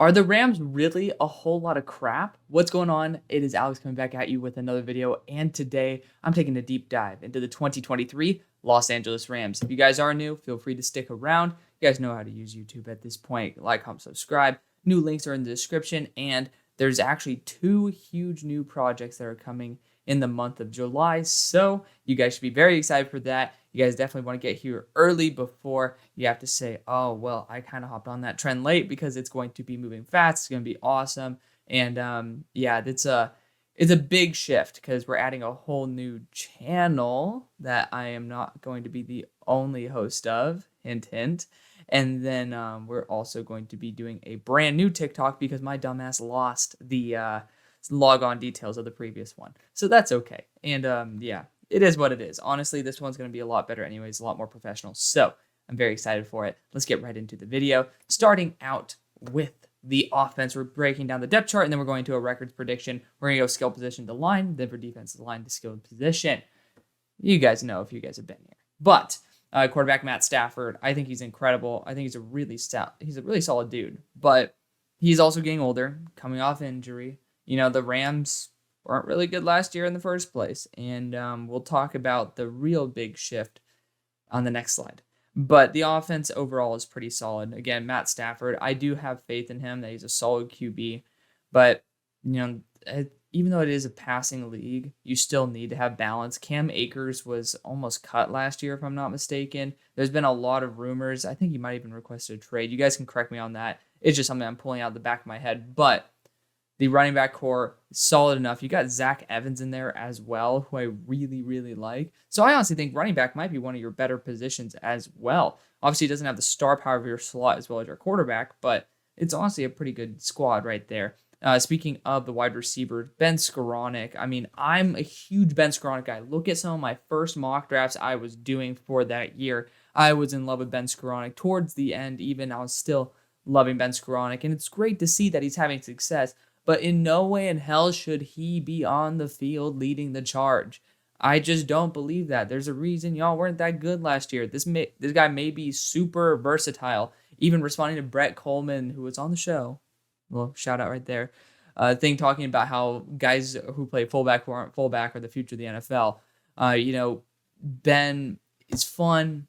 Are the Rams really a whole lot of crap? What's going on? It is Alex coming back at you with another video, and today I'm taking a deep dive into the 2023 Los Angeles Rams. If you guys are new, feel free to stick around. You guys know how to use YouTube at this point. Like, comment, subscribe. New links are in the description, and there's actually 2 huge new projects that are coming in the month of July, so you guys should be very excited for that. You guys definitely want to get here early before you have to say, oh, well, I kind of hopped on that trend late, because it's going to be moving fast. It's going to be awesome. And yeah, it's a big shift because we're adding a whole new channel that I am not going to be the only host of. Hint, hint. And then we're also going to be doing a brand new TikTok because my dumbass lost the log on details of the previous one. So that's okay. And yeah, it is what it is. Honestly, this one's going to be a lot better anyways, a lot more professional. So I'm very excited for it. Let's get right into the video. Starting out with the offense, we're breaking down the depth chart, and then we're going to a records prediction. We're going to go skill position to line, then for defensive line to skill position. You guys know if you guys have been here. But quarterback Matt Stafford, I think he's incredible. I think he's a really solid dude. But he's also getting older, coming off injury. You know, the Rams weren't really good last year in the first place. And we'll talk about the real big shift on the next slide. But the offense overall is pretty solid. Again, Matt Stafford, I do have faith in him that he's a solid QB. But, you know, even though it is a passing league, you still need to have balance. Cam Akers was almost cut last year, if I'm not mistaken. There's been a lot of rumors. I think he might even requested a trade. You guys can correct me on that. It's just something I'm pulling out of the back of my head. But the running back core is solid enough. You got Zach Evans in there as well, who I really, really like. So I honestly think running back might be one of your better positions as well. Obviously, it doesn't have the star power of your slot as well as your quarterback, but it's honestly a pretty good squad right there. Speaking of the wide receiver, Ben Skoranek. I mean, I'm a huge Ben Skoranek guy. Look at some of my first mock drafts I was doing for that year. I was in love with Ben Skoranek. Towards the end, even, I was still loving Ben Skoranek, and it's great to see that he's having success. But in no way in hell should he be on the field leading the charge. I just don't believe that. There's a reason y'all weren't that good last year. This guy may be super versatile, even responding to Brett Coleman, who was on the show. Well, shout out right there. Thing talking about how guys who play fullback who aren't fullback are the future of the NFL. You know, Ben is fun.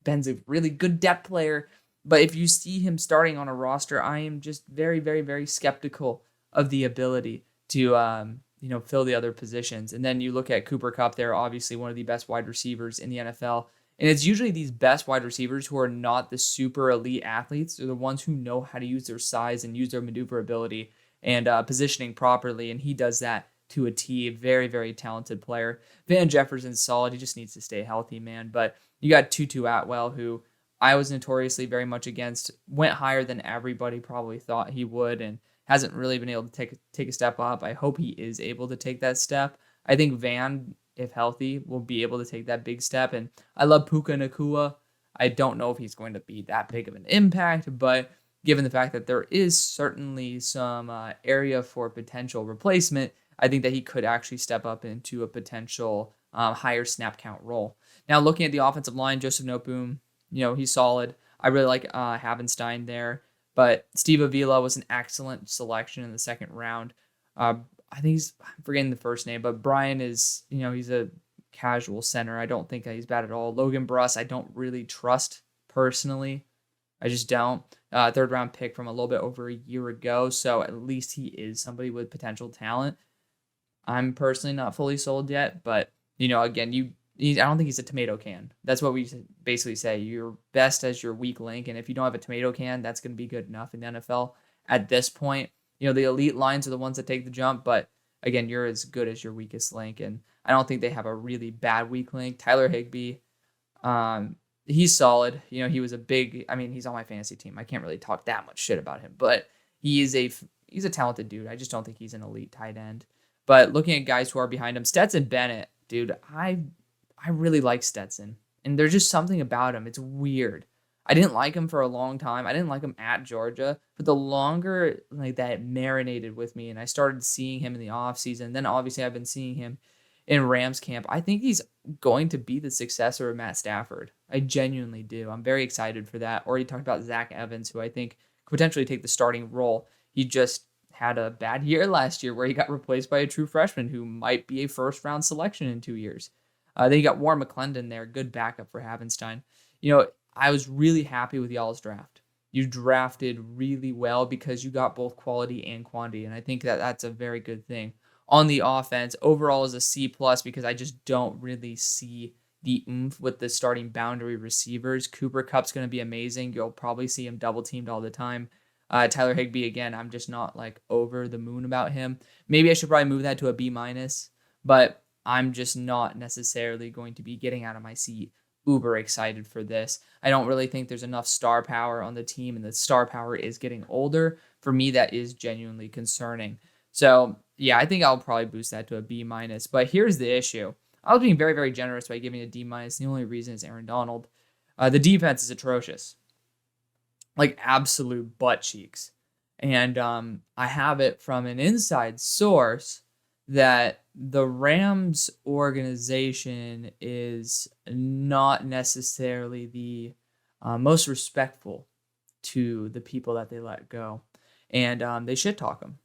Ben's a really good depth player. But if you see him starting on a roster, I am just very, very, very skeptical of the ability to, you know, fill the other positions. And then you look at Cooper Kupp there, obviously one of the best wide receivers in the NFL. And it's usually these best wide receivers who are not the super elite athletes. They're the ones who know how to use their size and use their maneuverability and positioning properly. And he does that to a T. Very, very talented player. Van Jefferson's solid. He just needs to stay healthy, man. But you got Tutu Atwell, who I was notoriously very much against. Went higher than everybody probably thought he would, and hasn't really been able to take a step up. I hope he is able to take that step. I think Van, if healthy, will be able to take that big step. And I love Puka Nacua. I don't know if he's going to be that big of an impact, but given the fact that there is certainly some area for potential replacement, I think that he could actually step up into a potential higher snap count role. Now, looking at the offensive line, Joseph Noteboom, you know, he's solid. I really like Havenstein there. But Steve Avila was an excellent selection in the second round. I think I'm forgetting the first name, but Brian is, you know, he's a casual center. I don't think he's bad at all. Logan Bruss, I don't really trust personally. I just don't. Third round pick from a little bit over a year ago. So at least he is somebody with potential talent. I'm personally not fully sold yet, but, you know, again, I don't think he's a tomato can. That's what we basically say. You're best as your weak link, and if you don't have a tomato can, that's going to be good enough in the NFL at this point. You know, the elite lines are the ones that take the jump, but again, you're as good as your weakest link, and I don't think they have a really bad weak link. Tyler Higbee, he's solid. You know, he was he's on my fantasy team. I can't really talk that much shit about him, but he's a talented dude. I just don't think he's an elite tight end. But looking at guys who are behind him, Stetson Bennett, dude, I really like Stetson, and there's just something about him. It's weird. I didn't like him for a long time. I didn't like him at Georgia, but the longer like that marinated with me, and I started seeing him in the offseason, then obviously I've been seeing him in Rams camp. I think he's going to be the successor of Matt Stafford. I genuinely do. I'm very excited for that. Already talked about Zach Evans, who I think could potentially take the starting role He just had a bad year last year where he got replaced by a true freshman who might be a first-round selection in 2 years. Then you got Warren McClendon there, good backup for Havenstein. I was really happy with y'all's draft. You drafted really well because you got both quality and quantity, and I think that that's a very good thing. On the offense, overall is a C+ because I just don't really see the oomph with the starting boundary receivers. Cooper Kupp's going to be amazing. You'll probably see him double teamed all the time. Tyler Higbee, again, I'm just not like over the moon about him. Maybe I should probably move that to a B-, but I'm just not necessarily going to be getting out of my seat uber excited for this. I don't really think there's enough star power on the team, and the star power is getting older. For me, that is genuinely concerning. So yeah, I think I'll probably boost that to a B-. But here's the issue. I was being very, very generous by giving it a D-. The only reason is Aaron Donald. The defense is atrocious. Like absolute butt cheeks. And I have it from an inside source that the Rams organization is not necessarily the most respectful to the people that they let go. And they shit talk them.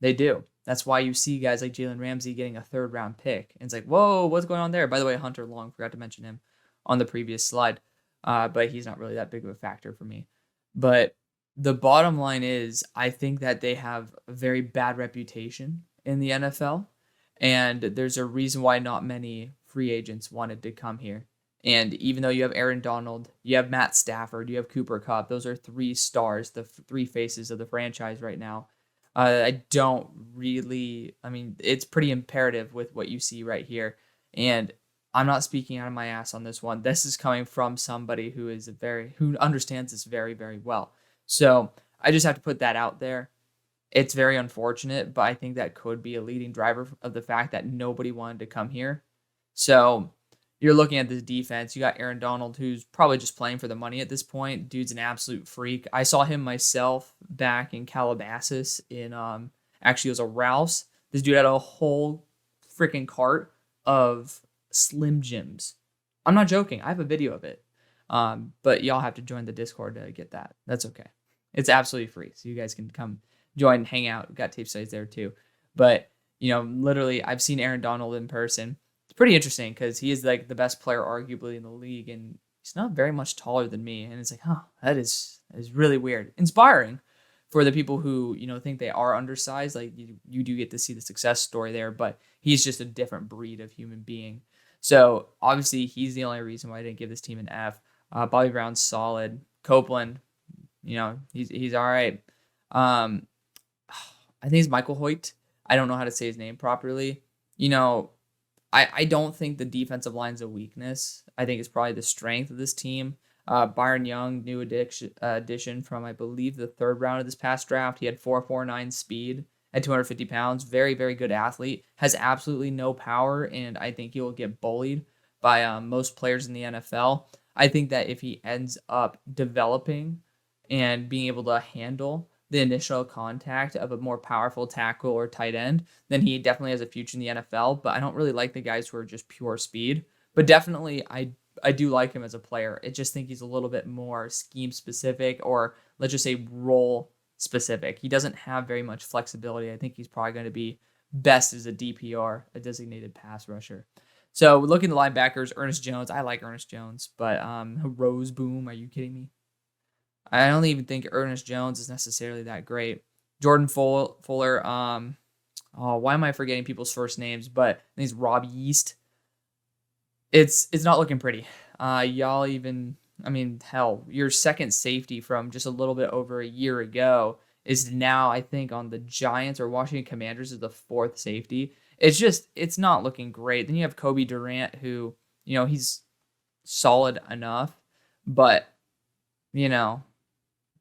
They do. That's why you see guys like Jalen Ramsey getting a 3rd-round pick. And it's like, whoa, what's going on there? By the way, Hunter Long, forgot to mention him on the previous slide. But he's not really that big of a factor for me. But the bottom line is, I think that they have a very bad reputation in the NFL. And there's a reason why not many free agents wanted to come here. And even though you have Aaron Donald, you have Matt Stafford, you have Cooper Kupp, those are 3 stars, the 3 faces of the franchise right now. I don't really, it's pretty imperative with what you see right here. And I'm not speaking out of my ass on this one. This is coming from somebody who understands this very, very well. So I just have to put that out there. It's very unfortunate, but I think that could be a leading driver of the fact that nobody wanted to come here. So you're looking at this defense. You got Aaron Donald, who's probably just playing for the money at this point. Dude's an absolute freak. I saw him myself back in Calabasas in, actually it was a Ralph's. This dude had a whole freaking cart of Slim Jims. I'm not joking. I have a video of it. But y'all have to join the Discord to get that. That's okay. It's absolutely free. So you guys can come join and hang out. We've got tape studies there too. But, literally, I've seen Aaron Donald in person. It's pretty interesting because he is like the best player arguably in the league, and he's not very much taller than me. And it's like, that is really weird. Inspiring for the people who, think they are undersized. Like you do get to see the success story there, but he's just a different breed of human being. So obviously he's the only reason why I didn't give this team an F. Bobby Brown's solid. Copeland, he's all right. I think it's Michael Hoyt. I don't know how to say his name properly. I don't think the defensive line's a weakness. I think it's probably the strength of this team. Byron Young, new addition from, I believe, the 3rd round of this past draft. He had 4.49 speed at 250 pounds. Very, very good athlete. Has absolutely no power, and I think he will get bullied by most players in the NFL. I think that if he ends up developing and being able to handle the initial contact of a more powerful tackle or tight end, then he definitely has a future in the NFL. But I don't really like the guys who are just pure speed. But definitely, I do like him as a player. I just think he's a little bit more scheme specific, or let's just say role specific. He doesn't have very much flexibility. I think he's probably going to be best as a DPR, a designated pass rusher. So looking at the linebackers, Ernest Jones. I like Ernest Jones, but Rose Boom, are you kidding me? I don't even think Ernest Jones is necessarily that great. Jordan Fuller. Why am I forgetting people's first names? But I think it's Rob Yeast. It's not looking pretty. Y'all even, hell, your second safety from just a little bit over a year ago is now, I think, on the Giants or Washington Commanders as the 4th safety. It's not looking great. Then you have Kobe Durant, who, he's solid enough, but,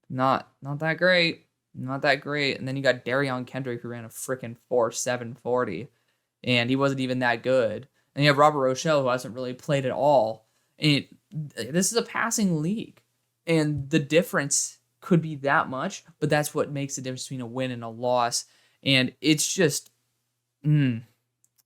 not that great. Not that great. And then you got Darion Kendrick, who ran a freaking 4.740, and he wasn't even that good. And you have Robert Rochelle, who hasn't really played at all. And this is a passing league, and the difference could be that much, but that's what makes the difference between a win and a loss. And it's just, it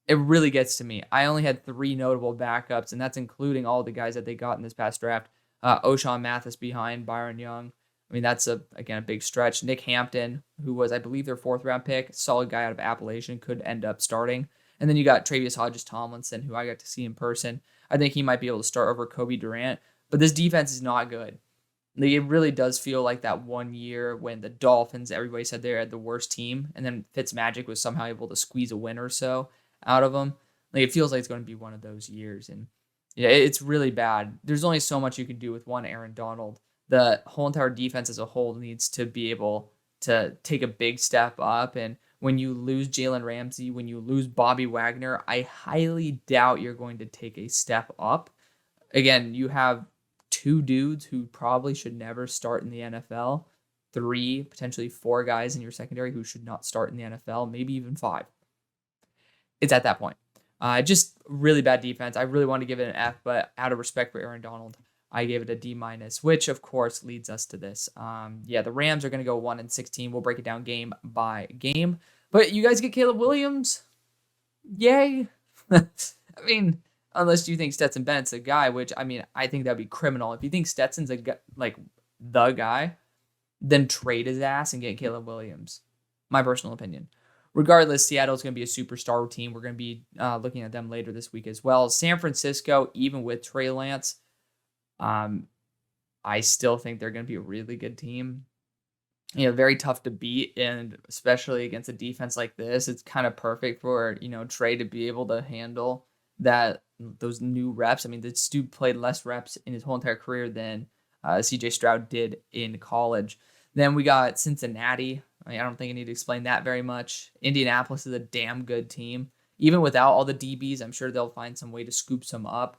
really gets to me. I only had 3 notable backups, and that's including all the guys that they got in this past draft. O'Shawn Mathis behind Byron Young. I mean, that's again a big stretch. Nick Hampton, who was, I believe, their 4th-round pick, solid guy out of Appalachian, could end up starting. And then you got Travius Hodges-Tomlinson, who I got to see in person. I think he might be able to start over Kobe Durant. But this defense is not good. Like, it really does feel like that one year when the Dolphins, everybody said they had the worst team, and then Fitzmagic was somehow able to squeeze a win or so out of them. Like, it feels like it's going to be one of those years. And yeah, it's really bad. There's only so much you can do with one Aaron Donald. The whole entire defense as a whole needs to be able to take a big step up. And when you lose Jalen Ramsey, when you lose Bobby Wagner, I highly doubt you're going to take a step up. Again, you have 2 dudes who probably should never start in the NFL, 3, potentially 4 guys in your secondary who should not start in the NFL, maybe even 5. It's at that point. Just really bad defense. I really want to give it an F, but out of respect for Aaron Donald, I gave it a D-, which of course leads us to this. The Rams are going to go 1-16. We'll break it down game by game. But you guys get Caleb Williams. Yay. I mean, unless you think Stetson Bennett's a guy, which, I mean, I think that'd be criminal. If you think Stetson's the guy, then trade his ass and get Caleb Williams. My personal opinion. Regardless, Seattle's going to be a superstar team. We're going to be looking at them later this week as well. San Francisco, even with Trey Lance, I still think they're going to be a really good team. Very tough to beat, and especially against a defense like this, it's kind of perfect for, Trey to be able to handle those new reps. I mean, this dude played less reps in his whole entire career than CJ Stroud did in college. Then we got Cincinnati. I don't think I need to explain that very much. Indianapolis is a damn good team. Even without all the DBs, I'm sure they'll find some way to scoop some up.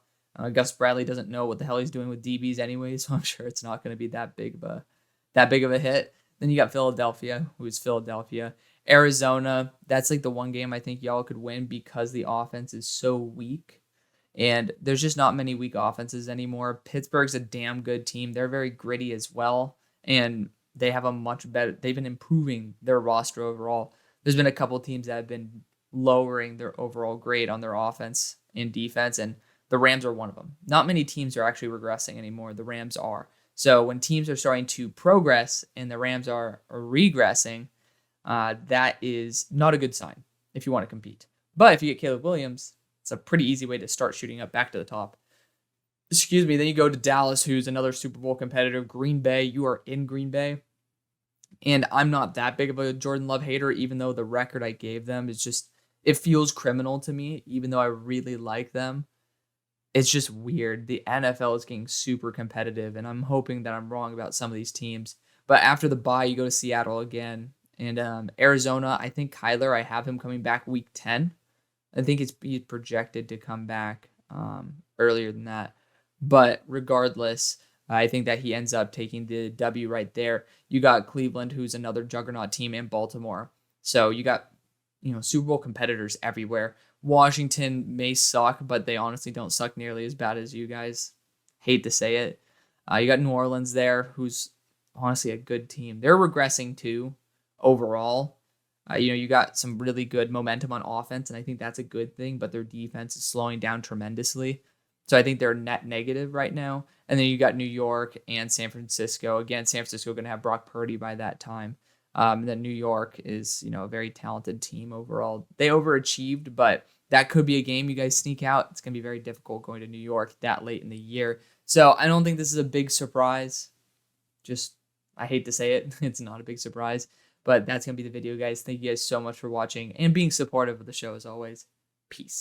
Gus Bradley doesn't know what the hell he's doing with DBs anyway, so I'm sure it's not going to be that big of a hit. Then you got Philadelphia, who is Philadelphia. Arizona, that's like the one game I think y'all could win because the offense is so weak. And there's just not many weak offenses anymore. Pittsburgh's a damn good team. They're very gritty as well. And they have a much better, they've been improving their roster overall. There's been a couple teams that have been lowering their overall grade on their offense and defense, and the Rams are one of them. Not many teams are actually regressing anymore. The Rams are. So when teams are starting to progress and the Rams are regressing, that is not a good sign if you want to compete. But if you get Caleb Williams, it's a pretty easy way to start shooting up back to the top. Then you go to Dallas, who's another Super Bowl competitor. Green Bay, you are in Green Bay. And I'm not that big of a Jordan Love hater, even though the record I gave them is just, it feels criminal to me, even though I really like them. It's just weird. The NFL is getting super competitive, and I'm hoping that I'm wrong about some of these teams. But after the bye, you go to Seattle again. And Arizona, I think Kyler, I have him coming back week 10. I think he's projected to come back earlier than that. But regardless, I think that he ends up taking the W right there. You got Cleveland, who's another juggernaut team, in Baltimore. So you got, Super Bowl competitors everywhere. Washington may suck, but they honestly don't suck nearly as bad as you guys. Hate to say it. You got New Orleans there, who's honestly a good team. They're regressing too, overall. You got some really good momentum on offense, and I think that's a good thing, but their defense is slowing down tremendously. So I think they're net negative right now. And then you got New York and San Francisco. Again, San Francisco going to have Brock Purdy by that time. And then New York is, a very talented team overall. They overachieved, but that could be a game you guys sneak out. It's going to be very difficult going to New York that late in the year. So I don't think this is a big surprise. I hate to say it. It's not a big surprise. But that's going to be the video, guys. Thank you guys so much for watching and being supportive of the show as always. Peace.